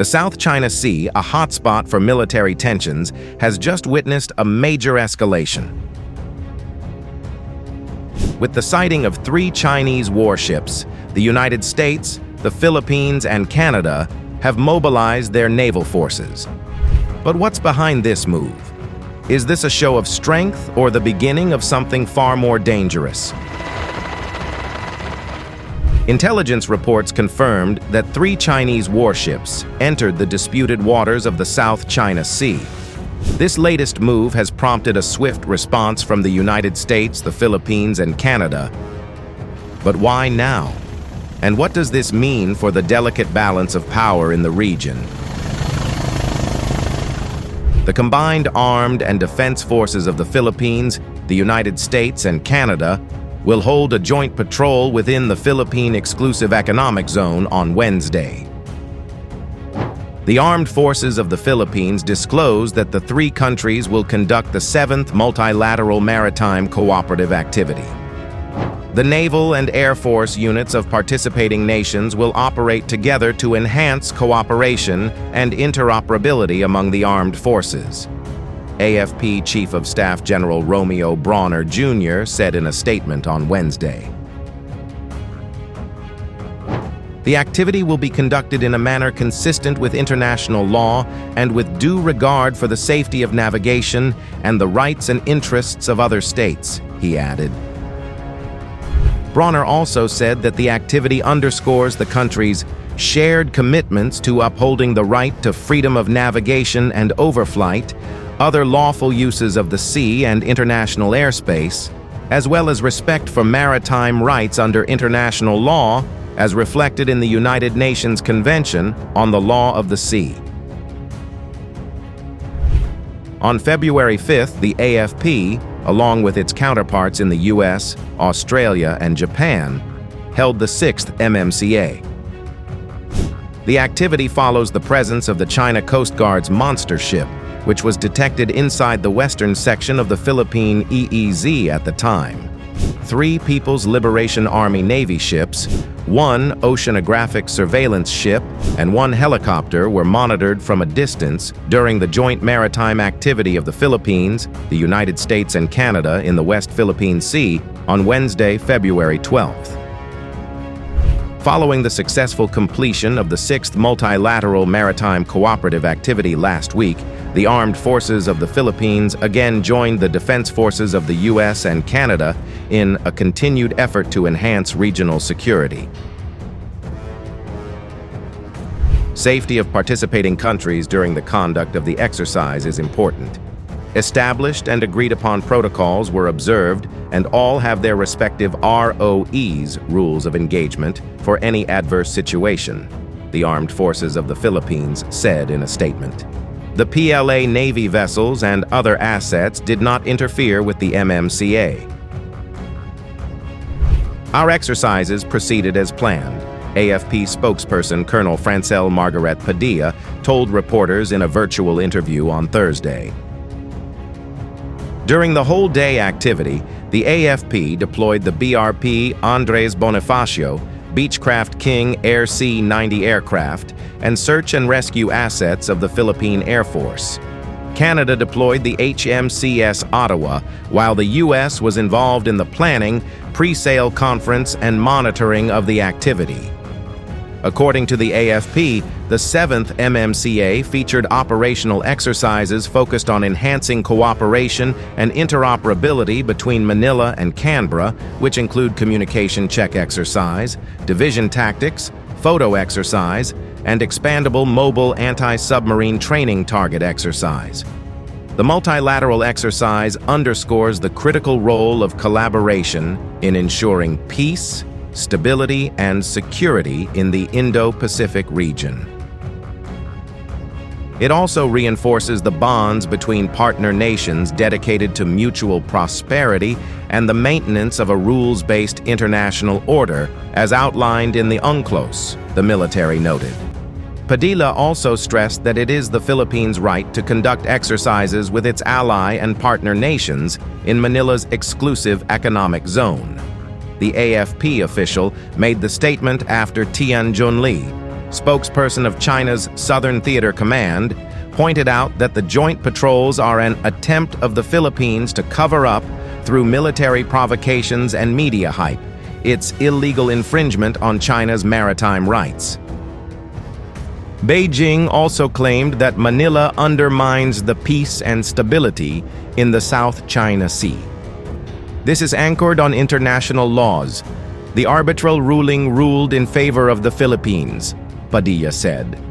The South China Sea, a hotspot for military tensions, has just witnessed a major escalation. With the sighting of 3 Chinese warships, the United States, the Philippines, and Canada have mobilized their naval forces. But what's behind this move? Is this a show of strength or the beginning of something far more dangerous? Intelligence reports confirmed that 3 Chinese warships entered the disputed waters of the South China Sea. This latest move has prompted a swift response from the United States, the Philippines, and Canada. But why now? And what does this mean for the delicate balance of power in the region? The combined armed and defense forces of the Philippines, the United States, and Canada will hold a joint patrol within the Philippine Exclusive Economic Zone on Wednesday. The armed forces of the Philippines disclosed that the 3 countries will conduct the 7th Multilateral Maritime Cooperative Activity. The naval and air force units of participating nations will operate together to enhance cooperation and interoperability among the armed forces. AFP Chief of Staff General Romeo Brawner Jr. said in a statement on Wednesday. The activity will be conducted in a manner consistent with international law and with due regard for the safety of navigation and the rights and interests of other states, he added. Brawner also said that the activity underscores the country's shared commitments to upholding the right to freedom of navigation and overflight, other lawful uses of the sea and international airspace, as well as respect for maritime rights under international law, as reflected in the United Nations Convention on the Law of the Sea. On February 5th, the AFP, along with its counterparts in the US, Australia, and Japan, held the 6th MMCA. The activity follows the presence of the China Coast Guard's monster ship, which was detected inside the western section of the Philippine EEZ at the time. 3 People's Liberation Army Navy ships, 1 oceanographic surveillance ship, and 1 helicopter were monitored from a distance during the joint maritime activity of the Philippines, the United States, and Canada in the West Philippine Sea on Wednesday, February 12th. Following the successful completion of the 6th Multilateral Maritime Cooperative Activity last week, the armed forces of the Philippines again joined the defense forces of the US and Canada in a continued effort to enhance regional security. Safety of participating countries during the conduct of the exercise is important. Established and agreed-upon protocols were observed, and all have their respective ROEs, rules of engagement, for any adverse situation, the Armed Forces of the Philippines said in a statement. The PLA Navy vessels and other assets did not interfere with the MMCA. Our exercises proceeded as planned, AFP spokesperson Colonel Francel Margaret Padilla told reporters in a virtual interview on Thursday. During the whole-day activity, the AFP deployed the BRP Andres Bonifacio, Beechcraft King Air C-90 aircraft, and search and rescue assets of the Philippine Air Force. Canada deployed the HMCS Ottawa, while the U.S. was involved in the planning, pre-sale conference, and monitoring of the activity. According to the AFP, the 7th MMCA featured operational exercises focused on enhancing cooperation and interoperability between Manila and Canberra, which include communication check exercise, division tactics, photo exercise, and expandable mobile anti-submarine training target exercise. The multilateral exercise underscores the critical role of collaboration in ensuring peace, stability, and security in the Indo-Pacific region. It also reinforces the bonds between partner nations dedicated to mutual prosperity and the maintenance of a rules-based international order, as outlined in the UNCLOS, the military noted. Padilla also stressed that it is the Philippines' right to conduct exercises with its ally and partner nations in Manila's exclusive economic zone. The AFP official made the statement after Tian Junli, spokesperson of China's Southern Theater Command, pointed out that the joint patrols are an attempt of the Philippines to cover up, through military provocations and media hype, its illegal infringement on China's maritime rights. Beijing also claimed that Manila undermines the peace and stability in the South China Sea. This is anchored on international laws. The arbitral ruling ruled in favor of the Philippines, Padilla said.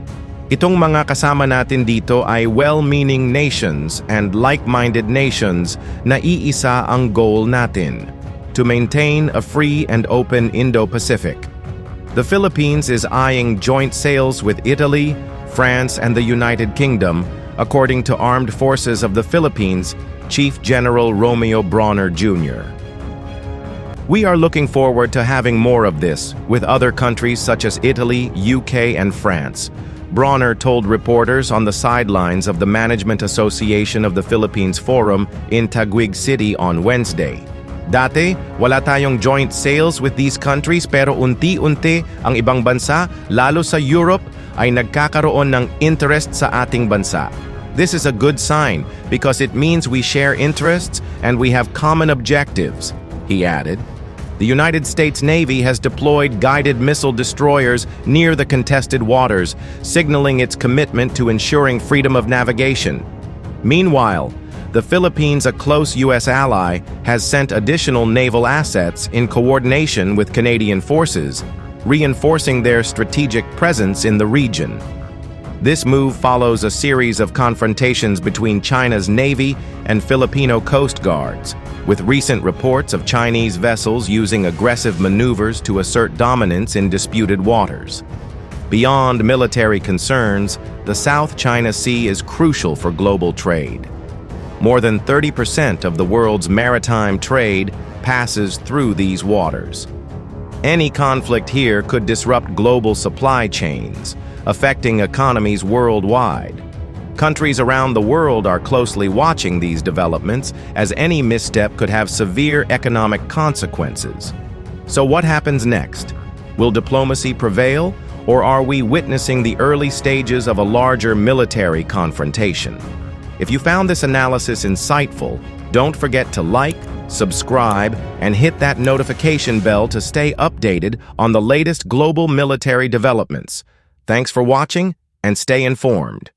Itong mga kasama natin dito ay well-meaning nations and like-minded nations na iisa ang goal natin, to maintain a free and open Indo-Pacific. The Philippines is eyeing joint sales with Italy, France, and the United Kingdom, according to Armed Forces of the Philippines Chief General Romeo Bronner Jr. We are looking forward to having more of this with other countries such as Italy, UK, and France, Bronner told reporters on the sidelines of the Management Association of the Philippines Forum in Taguig City on Wednesday. Dati, wala tayong joint sales with these countries pero unti-unti ang ibang bansa, lalo sa Europe, ay nagkakaroon ng interest sa ating bansa. This is a good sign because it means we share interests and we have common objectives, he added. The United States Navy has deployed guided missile destroyers near the contested waters, signaling its commitment to ensuring freedom of navigation. Meanwhile, the Philippines, a close U.S. ally, has sent additional naval assets in coordination with Canadian forces, reinforcing their strategic presence in the region. This move follows a series of confrontations between China's Navy and Filipino Coast Guards, with recent reports of Chinese vessels using aggressive maneuvers to assert dominance in disputed waters. Beyond military concerns, the South China Sea is crucial for global trade. More than 30% of the world's maritime trade passes through these waters. Any conflict here could disrupt global supply chains, affecting economies worldwide. Countries around the world are closely watching these developments, as any misstep could have severe economic consequences. So what happens next? Will diplomacy prevail, or are we witnessing the early stages of a larger military confrontation? If you found this analysis insightful, don't forget to like, subscribe, and hit that notification bell to stay updated on the latest global military developments. Thanks for watching, and stay informed.